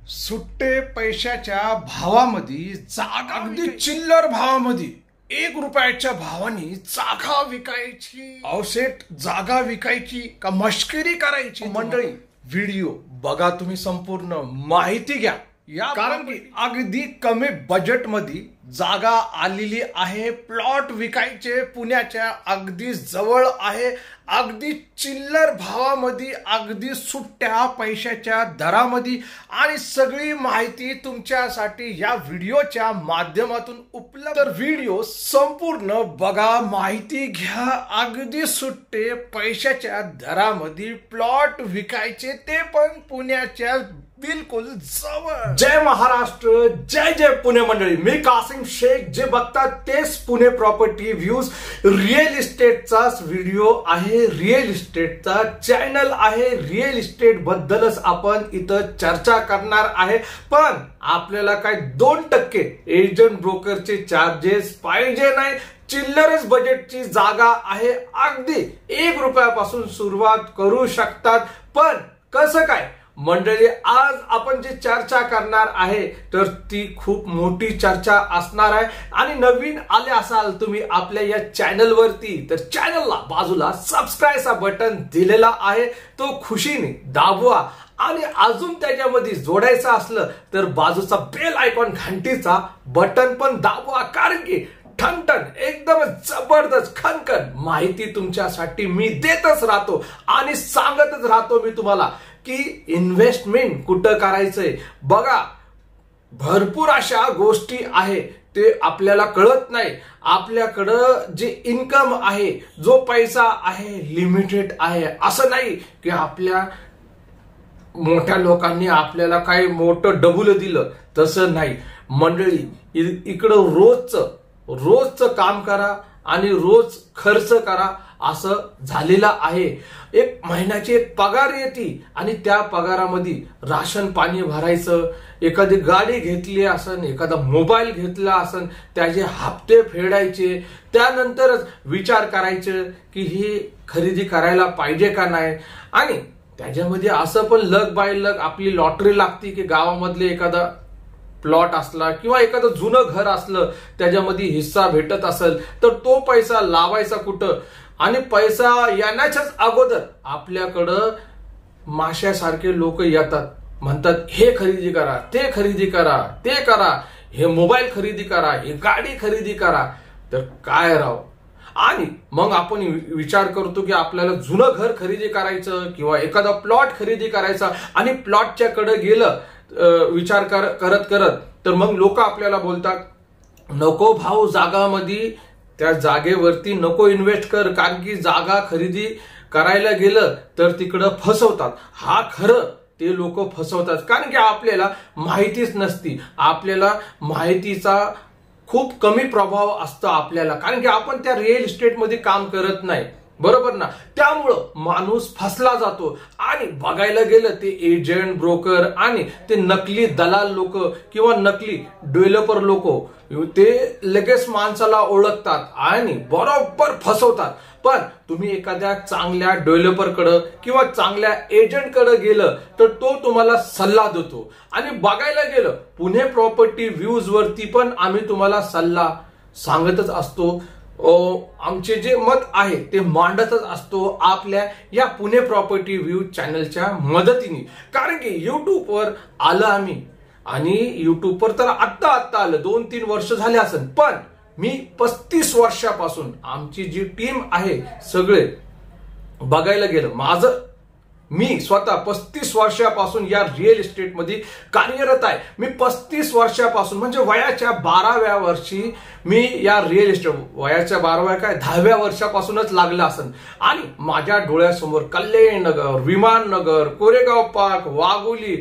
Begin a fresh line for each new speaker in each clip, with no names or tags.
सुट्टे पैशाच्या भावामध्ये जागा अगदी चिल्लर भावामध्ये 1 रुपयाच्या भावाने जागा विकायची। अवसेट जागा विकायची का मश्करी करायची? मंडळी व्हिडिओ बघा, तुम्ही संपूर्ण माहिती घ्या या, कारण की अगदी कमी बजेट मध्ये जागा आलेली आहे। प्लॉट विकायचे, पुण्याच्या अगदी जवळ आहे, अगदी चिल्लर भावामध्ये, अगदी सुट्ट्या पैशाच्या दरामध्ये, आणि सगळी माहिती तुमच्यासाठी या व्हिडिओच्या माध्यमातून उपलब्ध। तर व्हिडिओ संपूर्ण बघा, माहिती घ्या। अगदी सुट्टे पैशाच्या दरामध्ये प्लॉट विकायचे, ते पण पुण्याच्या बिलकुल जवळ। जय महाराष्ट्र, जय जय पुणे मंडळी। मी कासिम शेख, जे बघतात तेच पुणे प्रॉपर्टी व्ह्यूज रिअल इस्टेटचाच व्हिडिओ आहे, रिअल इस्टेटचा चॅनल आहे। रिअल इस्टेट बद्दलच आपण इथं चर्चा करणार आहे, पण आपल्याला काय 2% एजंट ब्रोकरचे चार्जेस पाहिजे नाही। चिल्लरच बजेटची जागा आहे, अगदी 1 रुपयापासून सुरुवात करू शकतात। पण कसं काय मंडळी, आज आपण जी चर्चा करणार आहे तर ती खूप मोठी चर्चा असणार आहे। आणि नवीन आले असाल तुम्ही आपल्या या चॅनल वरती, तर चॅनलला बाजूला सबस्क्राईबचा बटन दिलेला आहे, तो खुशीने दाबवा। आणि अजून त्याच्यामध्ये जोडायचं असलं तर बाजूचा बेल आयकॉन घंटीचा बटन पण दाबवा, कारण की ठणठण एकदम जबरदस्त खणखण माहिती तुमच्यासाठी मी देतच राहतो आणि सांगतच राहतो मी तुम्हाला की इन्व्हेस्टमेंट कुठं करायचंय। बघा, भरपूर अशा गोष्टी आहे ते आपल्याला कळत नाही। आपल्याकडं जे इन्कम आहे, जो पैसा आहे, लिमिटेड आहे। असं नाही की आपल्या मोठ्या लोकांनी आपल्याला काही मोठं डबुल दिलं, तसं नाही मंडळी। इकडं रोजचं काम करा आणि रोज खर्च करा, असं झालेलं आहे। एक महिन्याची एक पगार येते आणि त्या पगारामध्ये राशन पाणी भरायचं, एखादी गाडी घेतली असन, एखादा मोबाईल घेतला असन, त्याचे हप्ते फेडायचे, त्यानंतरच विचार करायचे की हे खरेदी करायला पाहिजे का नाही। आणि त्याच्यामध्ये असं पण लक बाय लक आपली लॉटरी लागते की गावामधले एखादा प्लॉट असला किंवा एखादं जुनं घर असलं, त्याच्यामध्ये हिस्सा भेटत असेल, तर तो पैसा लावायचा कुठं। आणि पैसा येण्याच्याच अगोदर आपल्याकडं माशासारखे लोक येतात, म्हणतात हे खरेदी करा, ते खरेदी करा, ते करा, हे मोबाईल खरेदी करा, हे गाडी खरेदी करा। तर काय राव, आणि मग आपण विचार करतो की आपल्याला जुनं घर खरेदी करायचं किंवा एखादा प्लॉट खरेदी करायचा, आणि प्लॉटच्या कडे गेलं विचार करत करत तर मग लोक आपल्याला बोलतात नको भाऊ, जागामध्ये त्या जागेवरती नको इन्व्हेस्ट कर, कारण की जागा खरेदी करायला गेलं तर तिकडं फसवतात। हा खरं, ते लोक फसवतात, कारण की आपल्याला माहितीच नसती। आपल्याला माहितीचा खूप कमी प्रभाव असतो आपल्याला, कारण की आपण त्या रिअल इस्टेट मध्ये काम करत नाही, बरोबर ना। त्यामुळं माणूस फसला जातो। आणि बघायला गेलं ते एजंट ब्रोकर आणि ते नकली दलाल लोक किंवा नकली डेव्हलपर लोक, ते लगेच माणसाला ओळखतात आणि बरोबर फसवतात। पण तुम्ही एखाद्या चांगल्या डेव्हलपर कडे किंवा चांगल्या एजंट कडे गेलं तर तो तुम्हाला सल्ला देतो। आणि बघायला गेलं पुणे प्रॉपर्टी व्ह्यूज वरती पण आम्ही तुम्हाला सल्ला सांगतच असतो, आमचे जे मत आहे ते मांडतच असतो आपल्या या पुणे प्रॉपर्टी व्ह्यू चॅनलच्या मदतीने। कारण की युट्यूबवर आलं आम्ही, आणि युट्यूबवर तर आत्ता आलं, 2-3 वर्ष झाले असेल, पण मी 35 वर्षापासून आमची जी टीम आहे सगळे बघायला गेलं, मी स्वतः 35 वर्षापासून या रिअल इस्टेट मध्ये कार्यरत आहे। मी 35 वर्षापासून म्हणजे वयाच्या 12व्या वर्षी मी या रिअल इस्टेट, वयाच्या 12व्या काय 10व्या वर्षापासूनच लागलं असेल। आणि माझ्या डोळ्यासमोर कल्याणनगर, विमाननगर, कोरेगाव पार्क, वाघोली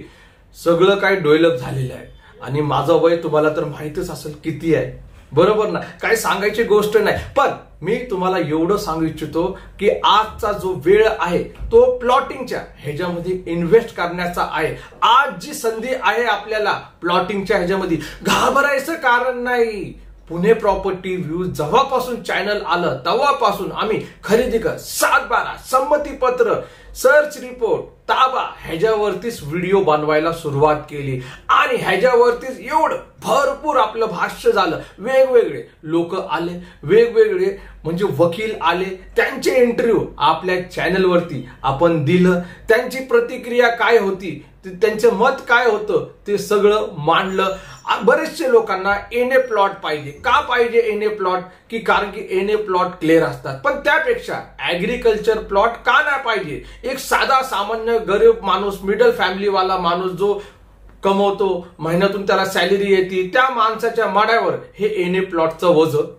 सगळं काही डेव्हलप झालेलं आहे। आणि माझं वय तुम्हाला तर माहितच असेल किती आहे, बरोबर ना, काही सांगायची गोष्ट नाही। पण मी तुम्हाला एवढं सांगू इच्छितो की आजचा जो वेळ आहे तो प्लॉटिंगच्या ह्याच्यामध्ये इन्व्हेस्ट करण्याचा आहे। आज जी संधी आहे आपल्याला प्लॉटिंगच्या ह्याच्यामध्ये, घाबरायचं कारण नाही। पुणे प्रॉपर्टी व्ह्यूज जेव्हापासून चॅनल आलं तेव्हापासून आम्ही खरेदी कर, 7-12 संमती पत्र सर्च रिपोर्ट, ताबा ह्याच्यावरतीच व्हिडिओ बनवायला सुरुवात केली आणि ह्याच्यावरतीच एवढं भरपूर आपलं भाष्य झालं. वेगवेगळे लोक आले, वेगवेगळे म्हणजे वकील आले, त्यांचे इंटरव्ह्यू आपल्या चॅनलवरती आपण दिलं. त्यांची प्रतिक्रिया काय होती, त्यांचं मत काय होतं ते सगळं मांडलं. बरेचसे लोकांना एनए प्लॉट पाहिजे. का पाहिजे एनए प्लॉट? की कारण की एनए प्लॉट क्लिअर असतात. पण त्यापेक्षा ऍग्रिकल्चर प्लॉट का नाही पाहिजे? एक साधा सामान्य गरीब माणूस, मिडल फॅमिलीवाला माणूस जो कमवतो, महिन्यातून त्याला सॅलरी येते, त्या माणसाच्या माड्यावर हे एनए प्लॉटचं वजन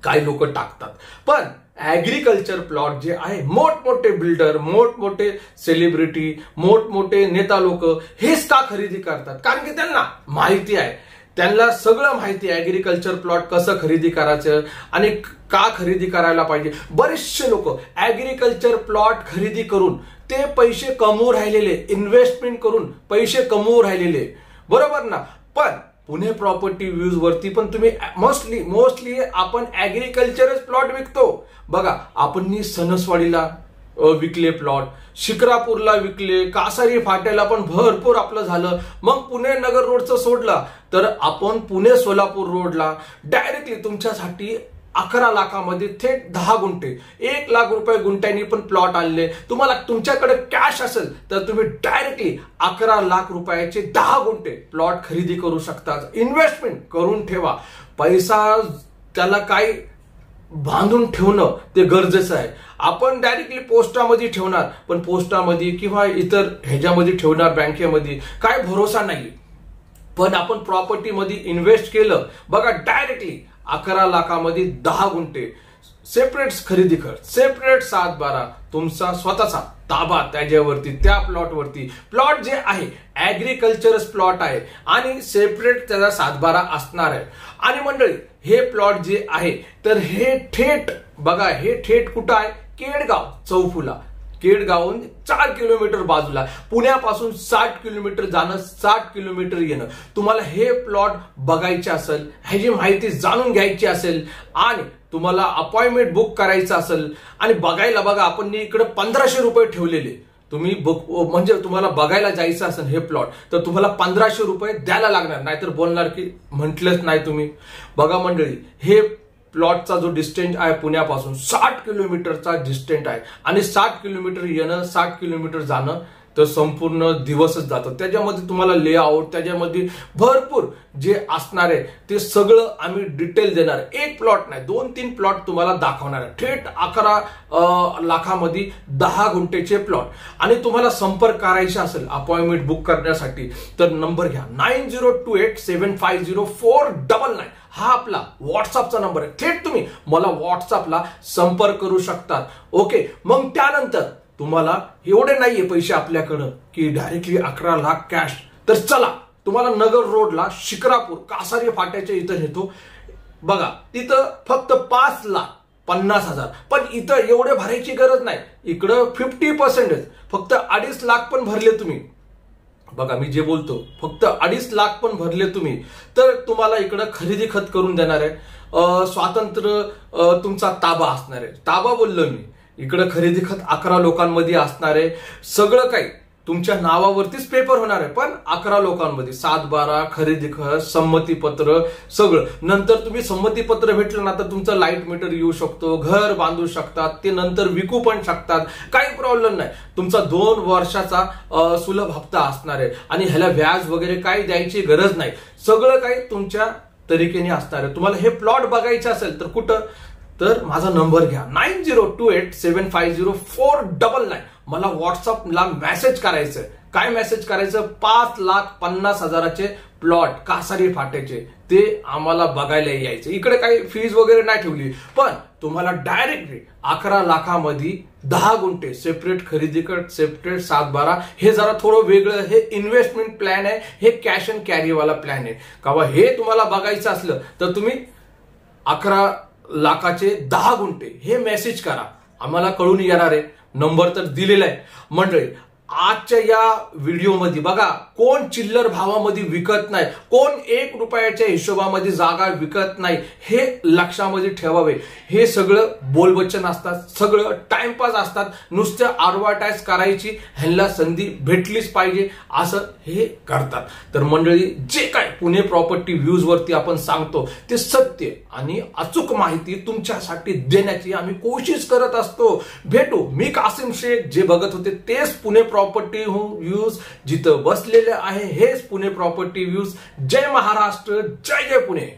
काही लोक टाकतात. पण ऍग्रिकल्चर प्लॉट जे आहे, मोठमोठे बिल्डर, मोठमोठे सेलिब्रिटी, मोठमोठे नेता लोक हेच का खरेदी करतात? कारण की त्यांना माहिती आहे, त्यांना सगळं माहिती आहे ऍग्रिकल्चर प्लॉट कसं खरेदी करायचं आणि का खरेदी करायला पाहिजे. बरेचसे लोक ऍग्रिकल्चर प्लॉट खरेदी करून ते पैसे कमवू राहिलेले, इन्व्हेस्टमेंट करून पैसे कमवू राहिलेले, बरोबर ना? पण पुणे प्रॉपर्टी व्ह्यूज वरती पण तुम्ही मोस्टली आपण ऍग्रिकल्चरच प्लॉट विकतो. बघा, आपण सणसवाडीला विकले प्लॉट, शिक्रापूरला विकले, कासारी फाट्याला पण भरपूर आपलं झालं. मग पुणे नगर रोडचं सोडला तर आपण पुणे सोलापूर रोडला डायरेक्टली तुमच्यासाठी 11 लाखामध्ये थेट 10 गुंठे, 1 लाख रुपये गुंठ्यांनी पण प्लॉट आणले. तुम्हाला तुमच्याकडे कॅश असेल तर तुम्ही डायरेक्टली 11 लाख रुपयाचे 10 गुंठे प्लॉट खरेदी करू शकता. इन्व्हेस्टमेंट करून ठेवा. पैसा त्याला काय बांधून ठेवणं ते गरजेचं आहे. आपण डायरेक्टली पोस्टामध्ये ठेवणार, पण पोस्टामध्ये किंवा इतर ह्याच्यामध्ये ठेवणार, बँकेमध्ये, काय भरोसा नाही. पण आपण प्रॉपर्टीमध्ये इन्व्हेस्ट केलं, बघा डायरेक्टली 11 लाखामध्ये 10 गुंठे सेपरेट खरेदी कर, सेपरेट 7-12 तुमचा स्वतःचा ताबा त्याच्यावरती, त्या प्लॉटवरती. प्लॉट जे आहे ऍग्रिकल्चरच प्लॉट आहे आणि सेपरेट त्याचा 7-12 असणार आहे. आणि मंडळी, हे प्लॉट जे आहे तर हे थेट बघा, हे थेट कुठं आहे? केडगाव चौफुला. केडगावहून 4 किलोमीटर बाजूला. पुण्यापासून 60 किलोमीटर जाणं, 60 किलोमीटर येणं. तुम्हाला हे प्लॉट बघायचे असेल, ह्याची माहिती जाणून घ्यायची असेल आणि तुम्हाला अपॉइंटमेंट बुक करायचं असेल आणि बघायला, बघा आपण इकडे 1500 रुपये ठेवलेले. तुम्ही म्हणजे तुम्हाला बघायला जायचं असेल हे प्लॉट तर तुम्हाला 1500 रुपये द्यायला लागणार, नाहीतर बोलणार की म्हटलंच नाही तुम्ही. बघा मंडळी, हे प्लॉटचा जो डिस्टन्स आहे पुण्यापासून 60 किलोमीटरचा डिस्टन्स आहे आणि 60 किलोमीटर येणं, 60 किलोमीटर जाणं तर संपूर्ण दिवसच जातो. त्याच्यामध्ये तुम्हाला लेआउट, त्याच्यामध्ये भरपूर जे असणार आहे ते सगळं आम्ही डिटेल देणार. एक प्लॉट नाही, 2-3 प्लॉट तुम्हाला दाखवणार आहे. थेट 11 लाखामध्ये 10 गुंठेचे प्लॉट. आणि तुम्हाला संपर्क करायचा असेल अपॉइंटमेंट बुक करण्यासाठी तर नंबर घ्या 9028750499. हा आपला व्हॉट्सअपचा नंबर आहे. थेट तुम्ही मला व्हॉट्सअपला संपर्क करू शकतात. ओके, मग त्यानंतर तुम्हाला एवढे नाहीये पैसे आपल्याकडं की डायरेक्टली 11 लाख कॅश, तर चला तुम्हाला नगर रोडला शिक्रापूर कासारी फाट्याच्या इथं नेतो. बघा, तिथं फक्त 5,50,000. पण इथं एवढे भरायची गरज नाही. इकडं 50% फक्त 2.5 लाख पण भरले तुम्ही. बघा, मी जे बोलतो फक्त 2.5 लाख पण भरले तुम्ही तर तुम्हाला इकडं खरेदी खत करून देणार आहे. स्वातंत्र्य तुमचा ताबा असणार आहे. ताबा बोललो मी, इकडे खरेदी खत 11 लोकांमध्ये असणार आहे. सगळं काही तुमच्या नावावरतीच पेपर होणार आहे, पण 11 लोकांमध्ये 7-12 खरेदी खत, संमतीपत्र सगळं. नंतर तुम्ही संमतीपत्र भेटलं ना तर तुमचं लाईट मीटर येऊ शकतो, घर बांधू शकतात, ते नंतर विकू पण शकतात, काही प्रॉब्लेम नाही. तुमचा 2 वर्षाचा सुलभ हप्ता असणार आहे आणि ह्याला व्याज वगैरे काही द्यायची गरज नाही. सगळं काही तुमच्या तरीकेने असणार आहे. तुम्हाला हे प्लॉट बघायचे असेल तर कुठं? तर माझा नंबर घ्या 9028750499. मला व्हॉट्सअपला मेसेज करायचं. काय मेसेज करायचं? 5,50,000चे प्लॉट कासारी फाट्याचे ते आम्हाला बघायला यायचे. इकडे काही फीज वगैरे नाही ठेवली, पण तुम्हाला डायरेक्टली 11 लाखामध्ये 10 गुंठे सेपरेट खरेदी कर, सेपरेट 7-12. हे जरा थोडं वेगळं, हे इन्व्हेस्टमेंट प्लॅन आहे, हे कॅश अँड कॅरी वाला प्लॅन आहे. का हे तुम्हाला बघायचं असलं तर तुम्ही 11 लाखाचे 10 गुंठे हे मेसेज करा, आम्हाला कळून येणार आहे. नंबर तर दिलेला आहे. मंडळी,
आजच्या या व्हिडिओमध्ये बघा, कोण चिल्लर भावामध्ये विकत नाही, कोण 1 रुपयाच्या हिशोबामध्ये जागा विकत नाही, हे लक्षामध्ये ठेवावे. हे सगळं बोलबच्चन असतात, सगळं टाइमपास असतात, नुसतं ॲडव्हर्टाइज करायची, ह्यांना संधी भेटलीच पाहिजे असं हे करतात. तर मंडळी, जे काय पुणे प्रॉपर्टी व्ह्यूज वरती आपण सांगतो ते सत्य आणि अचूक माहिती तुमच्यासाठी देण्याची आम्ही कोशिश करत असतो. भेटू. मी कासिम शेख. जे बघत होते तेच पुणे प्रॉपर्टी व्ह्यूज. जिथं बसलेले आहे हेच पुणे प्रॉपर्टी व्ह्यूज. जय महाराष्ट्र, जय जय पुणे.